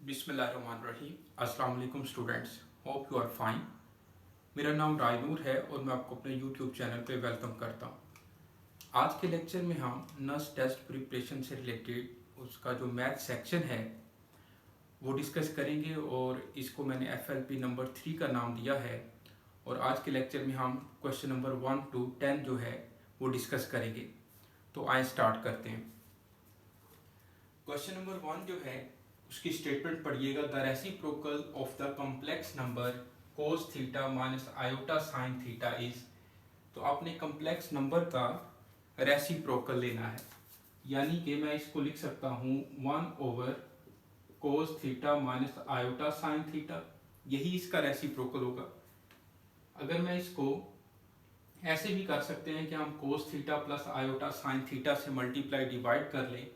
बिस्मिल्लाहिर्रहमानिर्रहीम। अस्सलाम वालेकुम students, hope you are fine. मेरा नाम रायनूर है और मैं आपको अपने यूट्यूब चैनल पे वेलकम करता हूँ। आज के लेक्चर में हम नर्स टेस्ट प्रिपरेशन से रिलेटेड उसका जो मैथ सेक्शन है वो डिस्कस करेंगे और इसको मैंने FLP नंबर 3 का नाम दिया है। और आज के लेक्चर में हम क्वेश्चन नंबर 1 to 10 जो है वो डिस्कस करेंगे। तो आए स्टार्ट करते हैं। क्वेश्चन नंबर 1 जो है उसकी स्टेटमेंट पढ़िएगा। The reciprocal of the complex number cos theta minus iota sine theta is. तो आपने कॉम्प्लेक्स नंबर का रेसिप्रोकल लेना है, यानी कि मैं इसको लिख सकता हूँ 1/cos theta minus iota sine theta, यही इसका रेसिप्रोकल होगा। अगर मैं इसको ऐसे भी कर सकते हैं कि हम cos theta plus iota sine theta से मल्टीप्लाई डिवाइड कर लें,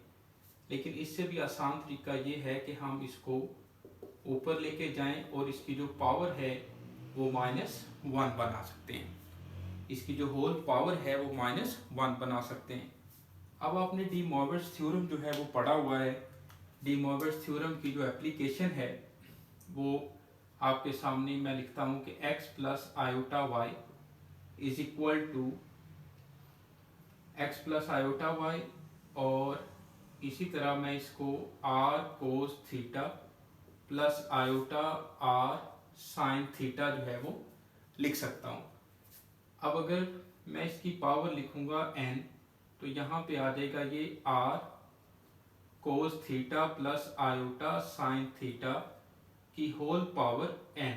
लेकिन इससे भी आसान तरीका ये है कि हम इसको ऊपर लेके जाएं और इसकी जो पावर है वो -1 बना सकते हैं। इसकी जो होल पावर है वो -1 बना सकते हैं। अब आपने डी मॉर्गन्स थ्योरम जो है वो पढ़ा हुआ है। डी मॉर्गन्स थ्योरम की जो एप्लीकेशन है वो आपके सामने मैं लिखता हूँ कि x plus iota Y is equal to x plus iota Y, और इसी तरह मैं इसको r cos theta plus iota r sine theta जो है वो लिख सकता हूँ। अब अगर मैं इसकी पावर लिखूंगा n, तो यहाँ पे आ जाएगा ये r cos theta plus iota sine theta की होल पावर n,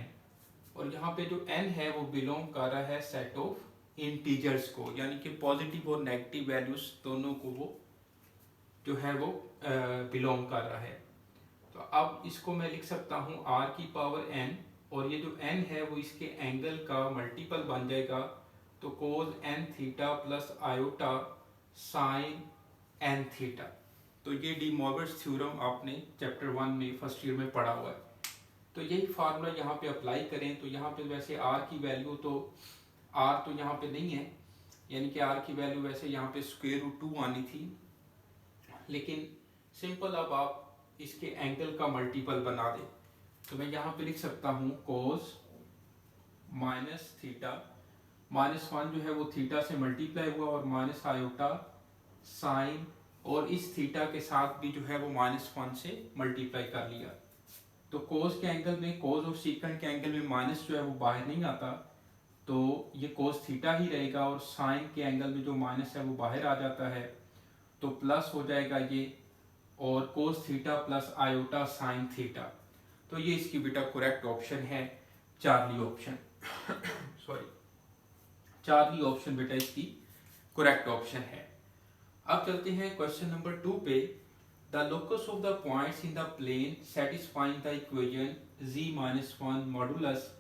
और यहाँ पे जो n है वो बिलोंग कर रहा है सेट ऑफ इंटीजर्स को, यानी कि पॉजिटिव और नेगेटिव वैल्यूज दोनों को वो जो है वो बिलोंग कर रहा है। तो अब इसको मैं लिख सकता हूँ r की पावर n, और ये जो n है वो इसके एंगल का मल्टीपल बन जाएगा। तो कोस n theta plus iota sine n theta. तो ये डी मॉर्गन्स थ्योरम आपने चैप्टर 1 में फर्स्ट ईयर में पढ़ा हुआ है। तो यही फार्मूला यहाँ पे अप्लाई करें तो यहाँ पे वैसे r की वैल्यू तो r तो यहाँ पे नहीं है, यानी कि r की वैल्यू वैसे यहाँ पे √2 आनी थी, लेकिन सिंपल अब आप इसके एंगल का मल्टीपल बना दें। तो मैं यहाँ पे लिख सकता हूँ कोस माइनस थीटा, -1 जो है वो थीटा से मल्टीप्लाई हुआ और माइनस आयोटा साइन, और इस थीटा के साथ भी जो है वो -1 से मल्टीप्लाई कर लिया। तो कोस के एंगल में, कोस और सीकेंड के एंगल में माइनस जो है वो बाहर नहीं आता, तो ये कोस थीटा ही रहेगा, और साइन के एंगल में जो माइनस है वो बाहर आ जाता है, तो प्लस हो जाएगा ये, और कोस theta plus iota sine theta. तो ये इसकी बेटा करेक्ट ऑप्शन है, Charlie option sorry, Charlie option बेटा इसकी करेक्ट ऑप्शन है। अब चलते हैं क्वेश्चन नंबर 2 पे। The locus of the points in the plane satisfying the equation z-1 modulus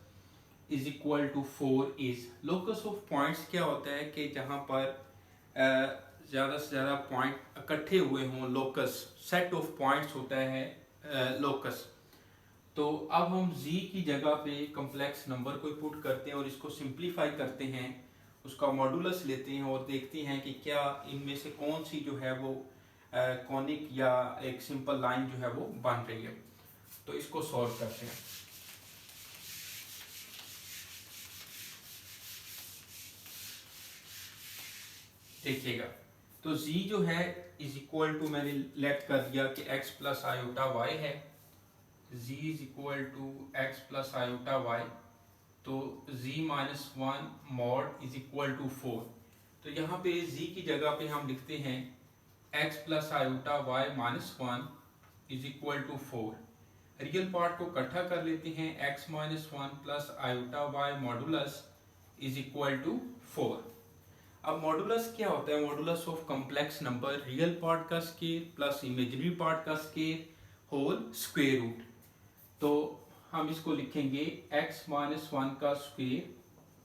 is equal to 4 is. Locus of points क्या होता है कि जहाँ पर ज़्यादा से ज़्यादा पॉइंट इकट्ठे हुए हों, लोकस सेट ऑफ पॉइंट्स होता है लोकस। तो अब हम z की जगह पे कॉम्प्लेक्स नंबर को पुट करते हैं और इसको सिंप्लीफाई करते हैं, उसका मॉडुलस लेते हैं और देखते हैं कि क्या इनमें से कौन सी जो है वो कॉनिक या एक सिंपल लाइन जो है वो बन रही है। तो इसको सॉल्व करते हैं। देखिएगा, तो z जो है इज इक्वल टू, मैंने लेट कर दिया कि x प्लस आयोटा y है। z is equal to x plus iota y, तो z-1 mod is equal to 4। तो यहाँ पे z की जगह पे हम लिखते हैं x plus iota y -1 is equal to 4। Real part को इकट्ठा कर लेते हैं, x-1 plus iota y modulus is equal to 4। अब मॉडुलस क्या होता है? Modulus of complex number, real part का स्क्वायर प्लस इमेजिनरी पार्ट का स्क्वायर होल स्क्वायर रूट। तो हम इसको लिखेंगे x-1 का स्क्वायर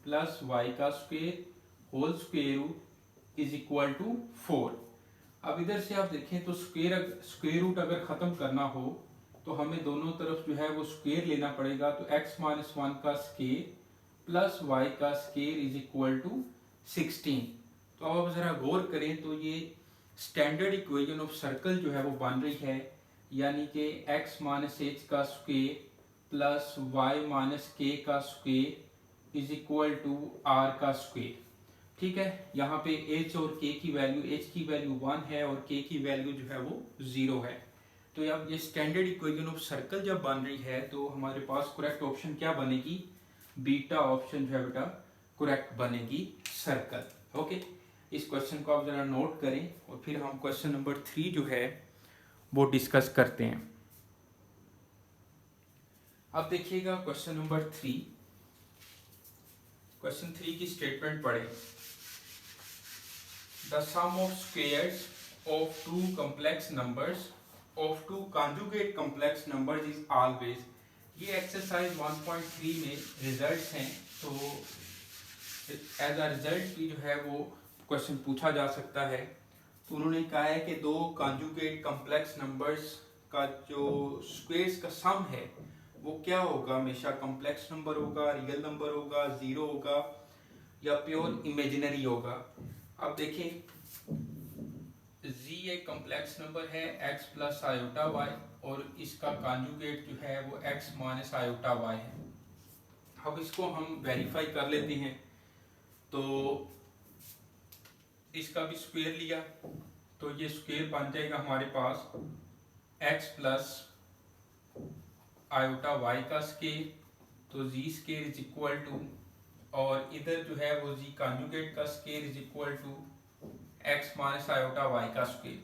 प्लस y का square whole square root is equal to 4। अब इधर से आप देखें तो स्क्वायर रूट अगर ख़त्म करना हो तो हमें दोनों तरफ जो है वो स्क्वायर लेना पड़ेगा। तो x-1 का स्क्वायर प्लस y का स्क्वायर इज इक्वल टू 16। तो अब आप ज़रा गौर करें तो ये स्टैंडर्ड इक्वेशन ऑफ सर्कल जो है वो बन रही है, यानी कि x माइनस एच का square plus Y minus K का square is equal to R का स्क्वेयर। ठीक है, यहाँ पे h और k की वैल्यू, h की वैल्यू 1 है और k की वैल्यू जो है वो 0 है। तो अब ये स्टैंडर्ड इक्वेशन ऑफ सर्कल जब बन रही है तो हमारे पास करेक्ट ऑप्शन क्या बनेगी, बीटा ऑप्शन जो है बेटा करेक्ट बनेगी सर्कल। ओके, इस क्वेश्चन को आप जरा नोट करें और फिर हम क्वेश्चन नंबर 3 जो है वो डिस्कस करते हैं। अब देखिएगा क्वेश्चन नंबर 3, क्वेश्चन 3 की स्टेटमेंट पढ़े। The sum of squares of two complex numbers of two conjugate complex numbers is always, ये एक्सरसाइज 1.3 में रिजल्ट्स हैं, तो एज अ रिजल्ट की जो है वो क्वेश्चन पूछा जा सकता है। तो उन्होंने कहा है कि दो कॉन्जुगेट कॉम्प्लेक्स नंबर्स का जो स्क्वायर्स का सम है वो क्या होगा, हमेशा कॉम्प्लेक्स नंबर होगा, रियल नंबर होगा, जीरो होगा या प्योर इमेजिनरी होगा। अब देखिए z एक कॉम्प्लेक्स नंबर है x प्लस आयोटा y और इसका कॉन्जुगेट जो है वो x माइनस आयोटा y है। अब इसको हम वेरीफाई कर लेते हैं। तो इसका भी स्क्वायर लिया तो ये स्क्वायर बन जाएगा हमारे पास x प्लस आयोटा y का स्क्वायर, तो z square is equal to, और इधर जो है वो z कॉन्जुगेट का square is equal to x minus iota y का स्क्वायर।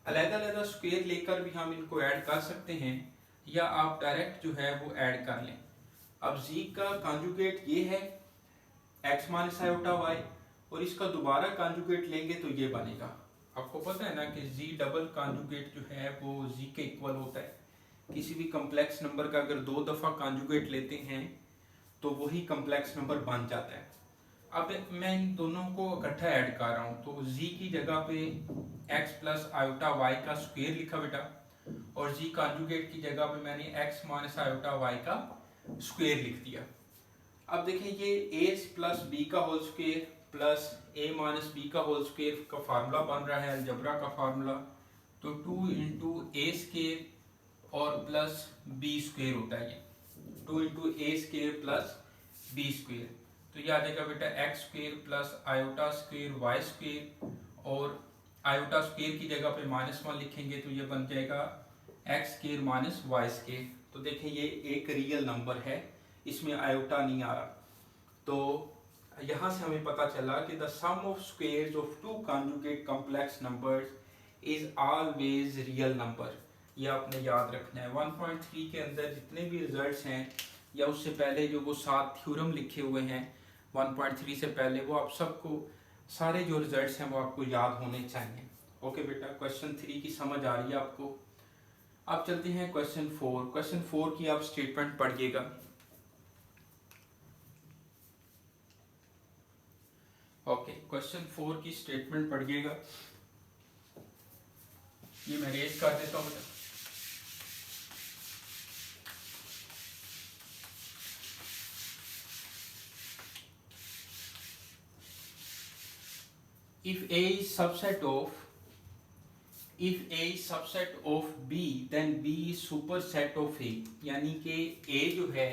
अलग-अलग स्क्वायर लेकर भी हम इनको ऐड कर सकते हैं या आप डायरेक्ट जो है वो ऐड कर लें। अब z का कॉन्जुगेट ये है x माइनस आयोटा y और इसका दोबारा कॉन्जुगेट लेंगे तो ये बनेगा। आपको पता है ना कि z डबल कॉन्जुगेट जो है वो z के इक्वल होता है। किसी भी कॉम्प्लेक्स नंबर का अगर 2 दफा कॉन्जुगेट लेते हैं तो वही कॉम्प्लेक्स नंबर बन जाता है। अब मैं इन दोनों को इकट्ठा ऐड कर रहा हूँ, तो z की जगह पे x प्लस आयोटा y का स्क्वायर लिखा बेटा और z कॉन्जुगेट की जगह पे मैंने x माइनस आयोटा y का स्क्वायर लिख दिया। अब देखें ये a प्लस b का whole square plus a minus b का होल स्क्वायर का फार्मूला बन रहा है, अलजबरा का फार्मूला, तो 2 इंटू ए स्क्वायर और प्लस b स्क्वायर होता है, ये 2 into A square plus b square. तो ये आ जाएगा बेटा X square plus iota square Y square और आयोटा स्क्वायर की जगह पे -1 लिखेंगे तो ये बन जाएगा X square minus Y square. तो देखें ये एक रियल नंबर है, इसमें आयोटा नहीं आ रहा। तो यहाँ से हमें पता चला कि the sum of squares of two conjugate complex numbers is always real number. ये आपने याद रखना है। 1.3 के अंदर जितने भी रिजल्ट्स हैं या उससे पहले जो वो 7 थ्योरम लिखे हुए हैं 1.3 से पहले, वो आप सबको सारे जो रिजल्ट्स हैं वो आपको याद होने चाहिए। ओके बेटा, क्वेश्चन 3 की समझ आ रही है आपको। अब चलते हैं क्वेश्चन 4। क्वेश्चन 4 की आप स्टेटमेंट पढ़िएगा। ओके, क्वेश्चन 4 की स्टेटमेंट पढ़िएगा। ये मैं रेज कर देता हूँ बेटा। If A is subset of B, then B is superset of A, यानी कि A जो है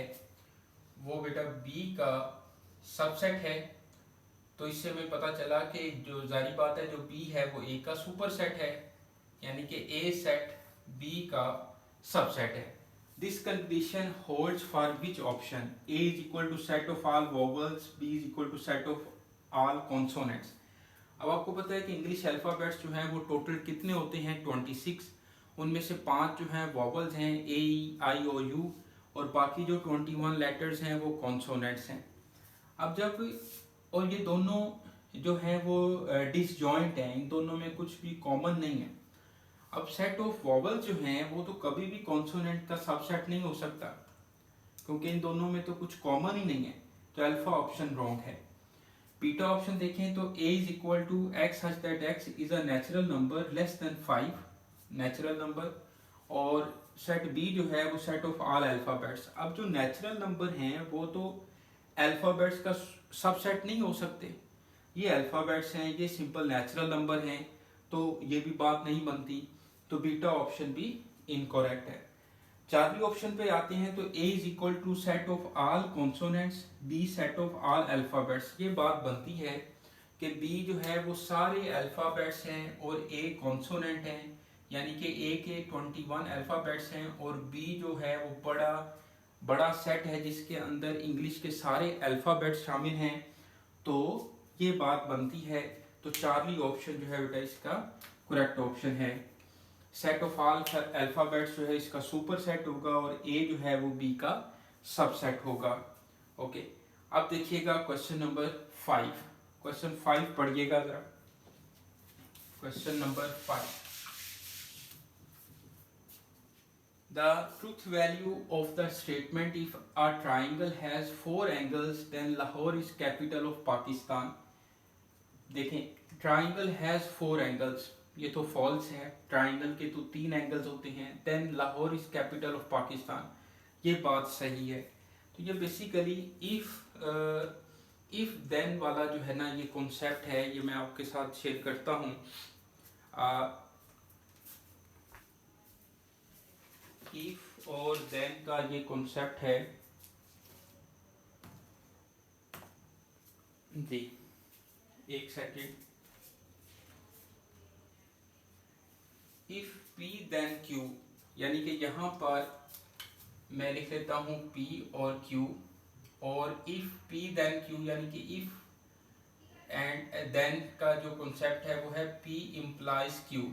वो बेटा B का सबसेट है। तो इससे हमें पता चला कि जो जारी बात है जो B है वो A का सुपरसेट है, यानी कि A सेट B का सबसेट है। This condition holds for which option? A is equal to set of all vowels, B is equal to set of all consonants। अब आपको पता है कि इंग्लिश अल्फ़ाबेट्स जो हैं वो टोटल कितने होते हैं 26। उनमें से 5 जो हैं वॉवल्स हैं ए ई आई ओ यू और बाकी जो 21 लेटर्स हैं वो कॉन्सोनेंट्स हैं। अब जब और ये दोनों जो हैं वो डिसजॉइंट हैं, इन दोनों में कुछ भी कॉमन नहीं है। अब सेट ऑफ वॉवल्स जो हैं वो तो कभी भी कॉन्सोनेंट का सबसेट नहीं हो सकता क्योंकि इन दोनों में तो कुछ कॉमन ही नहीं है। तो अल्फा ऑप्शन रॉन्ग है। बीटा ऑप्शन देखें तो a is equal to x such that x is a natural number less than 5 natural number, और सेट b जो है वो सेट ऑफ ऑल अल्फाबेट्स। अब जो नेचुरल नंबर हैं वो तो अल्फाबेट्स का सबसेट नहीं हो सकते, ये अल्फाबेट्स हैं, ये सिंपल नेचुरल नंबर हैं, तो ये भी बात नहीं बनती। तो बीटा ऑप्शन भी इनकरेक्ट है। चारवी ऑप्शन पे आते हैं तो A is equal to set of all consonants, B set of all alphabets. ये बात बनती है कि बी जो है वो सारे अल्फाबेट्स हैं और ए कॉन्सोनेंट हैं, यानी कि ए के 21 अल्फाबेट्स हैं और बी जो है वो बड़ा बड़ा सेट है जिसके अंदर इंग्लिश के सारे अल्फाबेट्स शामिल हैं। तो ये बात बनती है, तो चारवी ऑप्शन जो है बेटा इसका करेक्ट ऑप्शन है। सेट ऑफ ऑल अल्फाबेट्स जो है इसका सुपर सेट होगा और ए जो है वो बी का सबसेट होगा। ओके, अब देखिएगा क्वेश्चन नंबर 5। क्वेश्चन 5 पढ़िएगा जरा। Question number 5, the truth value of the statement if a triangle has 4 angles then Lahore is capital of Pakistan। देखें, ट्राइंगल हैज 4 एंगल्स, ये तो फॉल्स है। ट्राइंगल के तो 3 एंगल्स होते हैं। Then Lahore is capital of Pakistan, ये बात सही है। तो ये बेसिकली इफ देन वाला जो है ना ये कॉन्सेप्ट है, ये मैं आपके साथ शेयर करता हूँ। इफ और देन का ये कॉन्सेप्ट है जी, एक second. If P then Q, यानी कि यहाँ पर मैं लिख लेता हूँ P और Q, और इफ P देन Q यानी कि इफ एंड देन का जो कॉन्सेप्ट है वो है P इम्प्लाइज Q।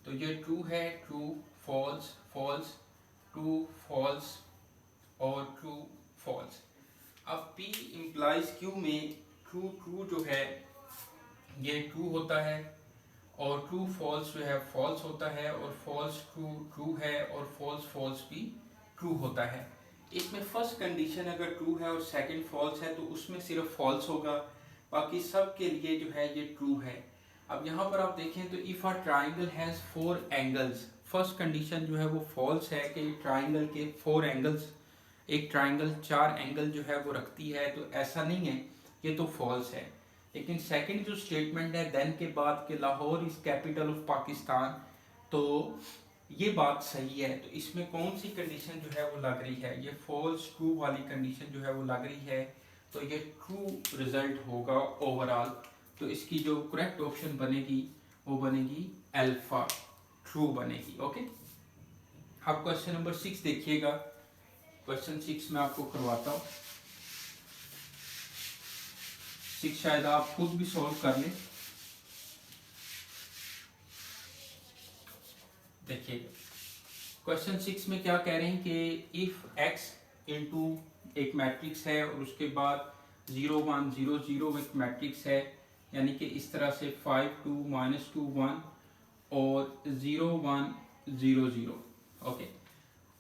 तो ये ट्रू है, true, false, false, true, false और ट्रू, फॉल्स। अब P इम्प्लाइज Q में ट्रू ट्रू जो है ये ट्रू होता है और ट्रू फॉल्स जो है फॉल्स होता है, और फॉल्स ट्रू ट्रू है और फॉल्स फॉल्स भी ट्रू होता है। इसमें फर्स्ट कंडीशन अगर ट्रू है और सेकंड फॉल्स है तो उसमें सिर्फ फॉल्स होगा, बाकी सब के लिए जो है ये ट्रू है। अब यहाँ पर आप देखें तो if a triangle has 4 angles, first condition जो है वो फॉल्स है कि ट्राइंगल के 4 एंगल्स, एक ट्राइंगल 4 एंगल जो है वो रखती है, तो ऐसा नहीं है, ये तो फॉल्स है। लेकिन सेकंड जो स्टेटमेंट है देन के बाद कि Lahore is capital of Pakistan, तो ये बात सही है। तो इसमें कौन सी कंडीशन जो है वो लग रही है, ये फॉल्स ट्रू वाली कंडीशन जो है वो लग रही है, तो ये ट्रू रिजल्ट होगा ओवरऑल। तो इसकी जो करेक्ट ऑप्शन बनेगी वो बनेगी अल्फा, ट्रू बनेगी। ओके, अब क्वेश्चन नंबर 6 देखिएगा। क्वेश्चन 6 में आपको करवाता हूँ, 6 शायद आप खुद भी सॉल्व कर लें। देखिए क्वेश्चन 6 में क्या कह रहे हैं कि इफ x इंटू एक मैट्रिक्स है और उसके बाद 0 1 0 0 एक मैट्रिक्स है, यानी कि इस तरह से 5 2 -2 1 और 0 1 0 0। ओके,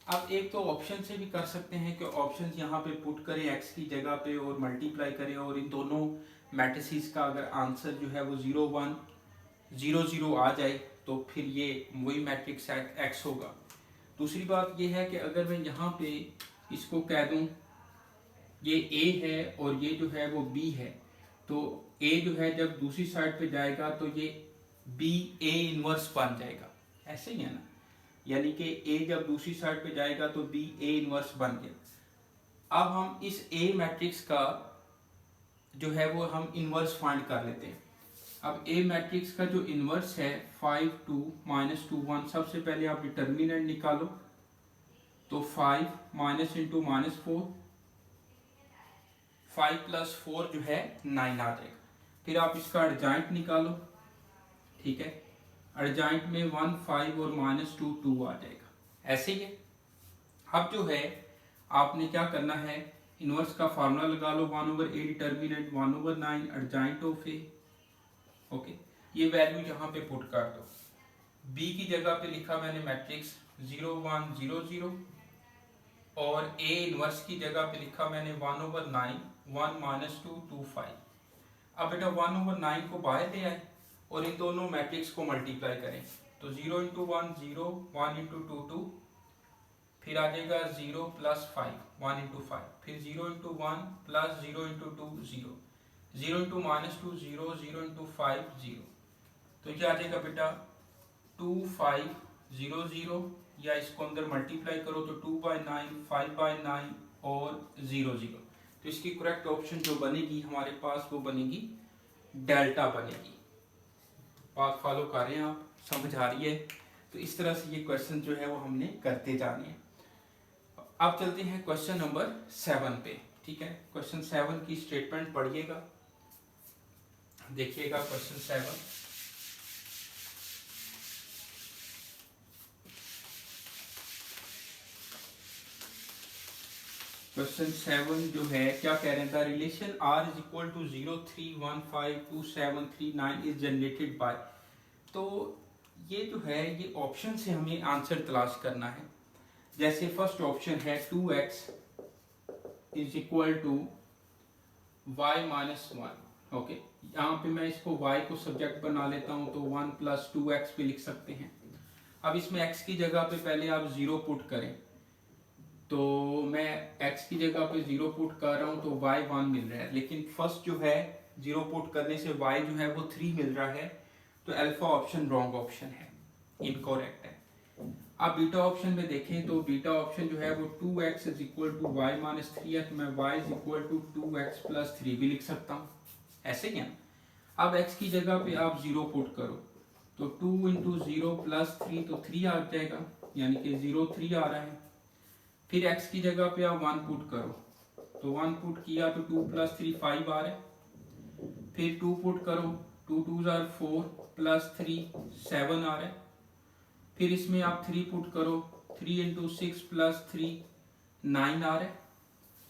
अब एक तो ऑप्शन से भी कर सकते हैं कि ऑप्शन यहाँ पे पुट करें x की जगह पे और मल्टीप्लाई करें, और इन दोनों मैट्रिसेस का अगर आंसर जो है वो 0 1 0 0 आ जाए तो फिर ये वही मैट्रिक्स x होगा। दूसरी बात ये है कि अगर मैं यहाँ पे इसको कह दूँ ये a है और ये जो है वो b है, तो a जो है जब दूसरी साइड पे जाएगा तो ये b a इनवर्स बन जाएगा, ऐसे ही है ना, यानी कि a जब दूसरी साइड पे जाएगा तो b a इनवर्स बन गया। अब हम इस a मैट्रिक्स का जो है वो हम इनवर्स फाइंड कर लेते हैं। अब a मैट्रिक्स का जो इनवर्स है 5 2 -2 1, सबसे पहले आप डिटर्मिनेंट निकालो, तो 5 माइनस इंटू -4, 5 + 4 जो है 9 आ जाएगा। फिर आप इसका एडजॉइंट निकालो, ठीक है, एडजॉइंट में 1 5 और -2 2 आ जाएगा, ऐसे ही है। अब जो है आपने क्या करना है, इनवर्स का फार्मूला लगा लो, 1/a determinant 1/9 adjoint of a। Okay, ये वैल्यू यहाँ पे पुट कर दो। b की जगह पे लिखा मैंने मैट्रिक्स 0 1 0 0, और a इनवर्स की जगह पे लिखा मैंने 1/9 1 -2 2 5। अब बेटा 1/9 को बाहर ले आए और इन दोनों मैट्रिक्स को मल्टीप्लाई करें, तो 0 × 1 0, 1 × 2 2, फिर आ जाएगा 0 + 5 1 × 5, फिर 0 × 1 + 0 × 2 0, 0 × -2 0, 0 × 5 0, तो क्या आ जाएगा बेटा 2 5 0 0, या इसको अंदर मल्टीप्लाई करो तो 2/9, 5/9 और 0 0। तो इसकी करेक्ट ऑप्शन जो बनेगी हमारे पास वो बनेगी डेल्टा बनेगी। बात फॉलो कर रहे हैं आप, समझ आ रही है? तो इस तरह से ये क्वेश्चन जो है वो हमने करते जाने हैं। अब चलते हैं क्वेश्चन नंबर 7 पे। ठीक है, क्वेश्चन 7 की स्टेटमेंट पढ़िएगा, देखिएगा क्वेश्चन 7। क्वेश्चन 7 जो है क्या कह रहे हैं, the relation r is equal to 031527339 is generated by. तो ये जो है ये ऑप्शन से हमें आंसर तलाश करना है। जैसे फर्स्ट ऑप्शन है 2x is equal to y minus 1। Okay, यहाँ पे मैं इसको y को सब्जेक्ट बना लेता हूँ तो 1 प्लस 2x भी लिख सकते हैं। अब इसमें x की जगह पे पहले आप 0 पुट करें, तो मैं x की जगह पे 0 पुट कर रहा हूँ तो y 1 मिल रहा है, लेकिन फर्स्ट जो है 0 पुट करने से y जो है वो 3 मिल रहा है। तो अल्फा ऑप्शन रॉन्ग ऑप्शन है, इनकरेक्ट है। अब बीटा ऑप्शन में देखें तो बीटा ऑप्शन जो है वो 2x is equal to y minus 3 है, तो मैं y is equal to 2x plus 3 भी लिख सकता हूँ, ऐसे ही है। अब x की जगह पे आप 0 पुट करो तो 2 इंटू 0 प्लस 3 तो 3 आ जाएगा, यानी कि 0 3 आ रहा है। फिर x की जगह पे आप 1 पुट करो तो 1 पुट किया तो 2 प्लस 3 5 आ रहा है। फिर 2 पुट करो, 2 2 जार 4 प्लस 3 7 आ रहा है। फिर इसमें आप 3 पुट करो, 3 इंटू 6 प्लस 3 9 आ रहा है,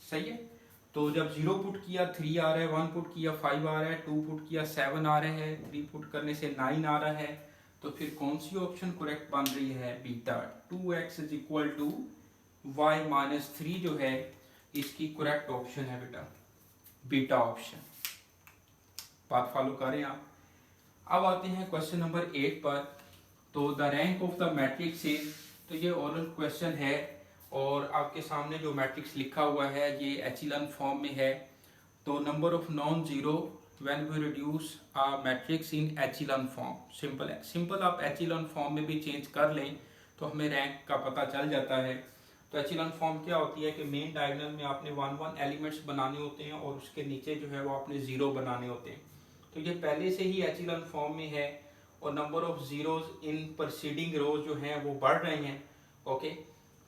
सही है। तो जब 0 पुट किया 3 आ रहा है, 1 पुट किया 5 आ रहा है, 2 पुट किया 7 आ रहा है, 3 पुट करने से 9 आ रहा है। तो फिर कौन सी ऑप्शन करेक्ट बन रही है? बीटा। 2x is equal to y minus 3 जो है इसकी करेक्ट ऑप्शन है बेटा, बीटा ऑप्शन। बात फॉलो करें आप। अब आते हैं क्वेश्चन नंबर 8 पर। तो the rank of the matrix is, तो ये ओरल क्वेश्चन है और आपके सामने जो मैट्रिक्स लिखा हुआ है ये एचिलन फॉर्म में है। तो number of non zero when we reduce a matrix in echelon form, simple है। सिंपल आप एचिलन फॉर्म में भी चेंज कर लें तो हमें रैंक का पता चल जाता है। तो एचिलन फॉर्म क्या होती है कि मेन डायगोनल में आपने 1 1 एलिमेंट्स बनाने होते हैं और उसके नीचे जो है वो आपने 0 बनाने होते हैं। तो ये पहले से ही एचिलन फॉर्म में है और number of zeros in preceding rows जो हैं वो बढ़ रहे हैं। ओके,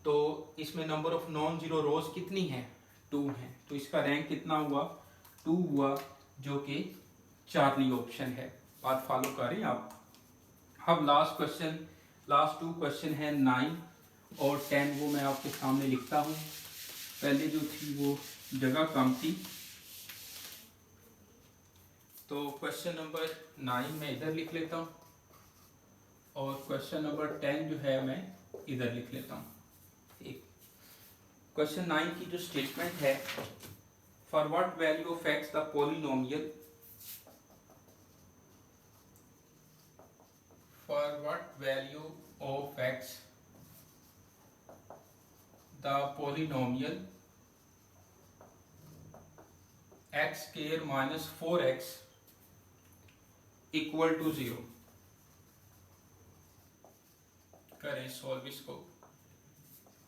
तो इसमें number of non zero rows कितनी है? 2 है। तो इसका रैंक कितना हुआ? 2 हुआ, जो कि चार्ली ऑप्शन है। बात फॉलो करें आप। अब लास्ट क्वेश्चन, लास्ट 2 क्वेश्चन है 9 और 10, वो मैं आपके सामने लिखता हूँ। पहले जो थी वो जगह कम थी, तो क्वेश्चन नंबर 9 मैं इधर लिख लेता हूँ और क्वेश्चन नंबर 10 जो है मैं इधर लिख लेता हूँ। ठीक, क्वेश्चन 9 की जो स्टेटमेंट है, for what value of x the polynomial, for what value of x the polynomial x square minus 4x equal to 0। करें सॉल्व इसको।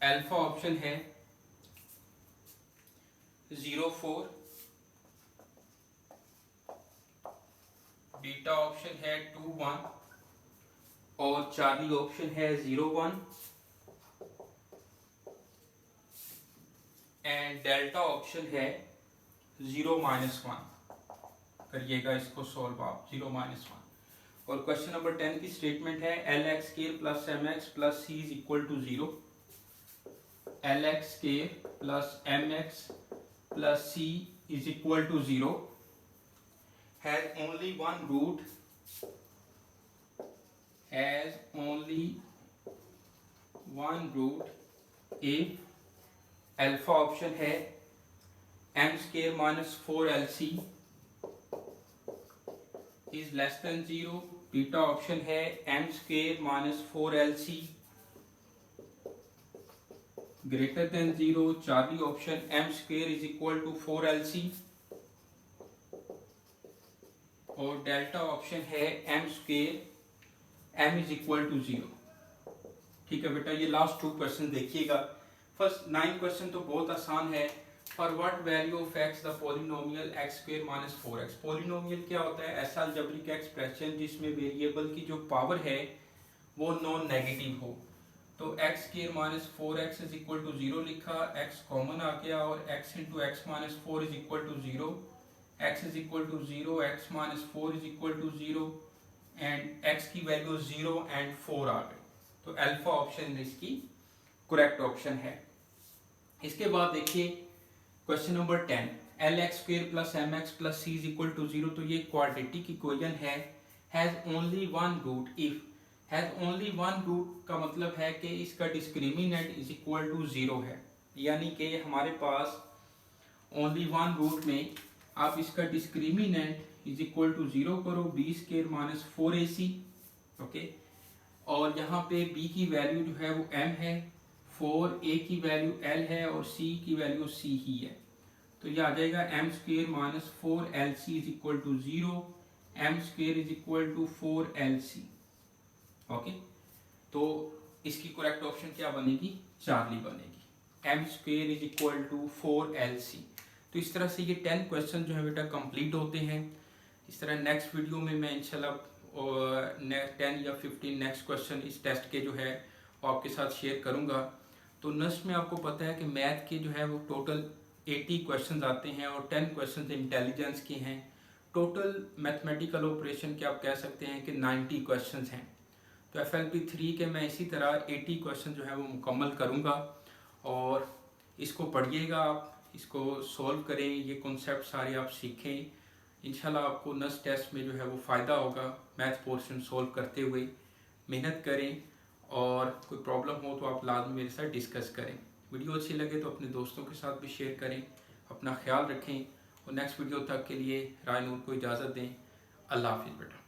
अल्फा ऑप्शन है 0 4, बीटा ऑप्शन है 2 1 और चार्ली ऑप्शन है 0 1 एंड डेल्टा ऑप्शन है 0 minus 1। करिएगा इसको solve आप, 0 माइनस 1। और क्वेश्चन नंबर 10 की स्टेटमेंट है L x square plus M x plus C is equal to 0। L x square plus M x plus C is equal to 0 has only one root, has only one root if alpha option है M square minus 4lc is less than 0, beta option है M square minus 4lc greater than 0, Charlie option M square is equal to 4lc और delta option है M square m is equal to 0। ठीक है बेटा, ये last 2 question देखिएगा। First 9 question तो बहुत आसान है। For what value of x the polynomial x square minus 4x। Polynomial क्या होता है? ऐसा अलजेब्रिक एक्सप्रेशन जिसमें वेरिएबल की जो पावर है वो नॉन नेगेटिव हो। तो x square minus 4x is equal to 0 लिखा, x कॉमन आ गया और x into x minus 4 is equal to 0, x is equal to 0, x minus 4 is equal to 0 and x की वैल्यू 0 एंड 4 आ गई। तो अल्फा ऑप्शन इसकी करेक्ट ऑप्शन है। इसके बाद देखिए question number 10, l x square plus M x plus C is equal to 0। तो ये क्वाड्रेटिक इक्वेशन है। Has only one root. If has only one root का मतलब है कि इसका डिस्क्रिमिनेंट इज इक्वल टू 0 है, यानी कि हमारे पास ओनली वन रूट में आप इसका डिस्क्रिमिनेंट इज इक्वल टू 0 करो, B square minus 4ac। Okay, और यहाँ पे b की वैल्यू जो है वो m है, 4a की वैल्यू l है और c की वैल्यू c ही है। तो ये आ जाएगा m square minus 4lc is equal to 0, m square is equal to 4lc। Okay, तो इसकी करेक्ट ऑप्शन क्या बनेगी? चार्ली बनेगी। m square is equal to 4lc। तो इस तरह से ये 10 क्वेश्चन जो है बेटा कंप्लीट होते हैं। इस तरह नेक्स्ट वीडियो में मैं इंशाल्लाह और 10 या 15 नेक्स्ट क्वेश्चन इस टेस्ट के जो है वो आपके साथ शेयर करूंगा। तो नेक्स्ट में आपको पता है कि मैथ के जो है वो टोटल 80 क्वेश्चंस आते हैं और 10 क्वेश्चंस इंटेलिजेंस के हैं। टोटल मैथमेटिकल ऑपरेशन के आप कह सकते हैं कि 90 क्वेश्चंस हैं। तो FLP3 के मैं इसी तरह 80 क्वेश्चन जो है वो मुकम्मल करूँगा और इसको पढ़िएगा, आप इसको सॉल्व करें, ये कॉन्सेप्ट सारे आप सीखें। इंशाल्लाह आपको नेक्स्ट टेस्ट में जो है वो फ़ायदा होगा। मैथ पोर्शन सॉल्व करते हुए मेहनत करें और कोई प्रॉब्लम हो तो आप लाजमी मेरे साथ डिस्कस करें। वीडियो अच्छी लगे तो अपने दोस्तों के साथ भी शेयर करें। अपना ख्याल रखें और नेक्स्ट वीडियो तक के लिए राय नूर को इजाज़त दें। अल्लाह हाफिज़ बेटा।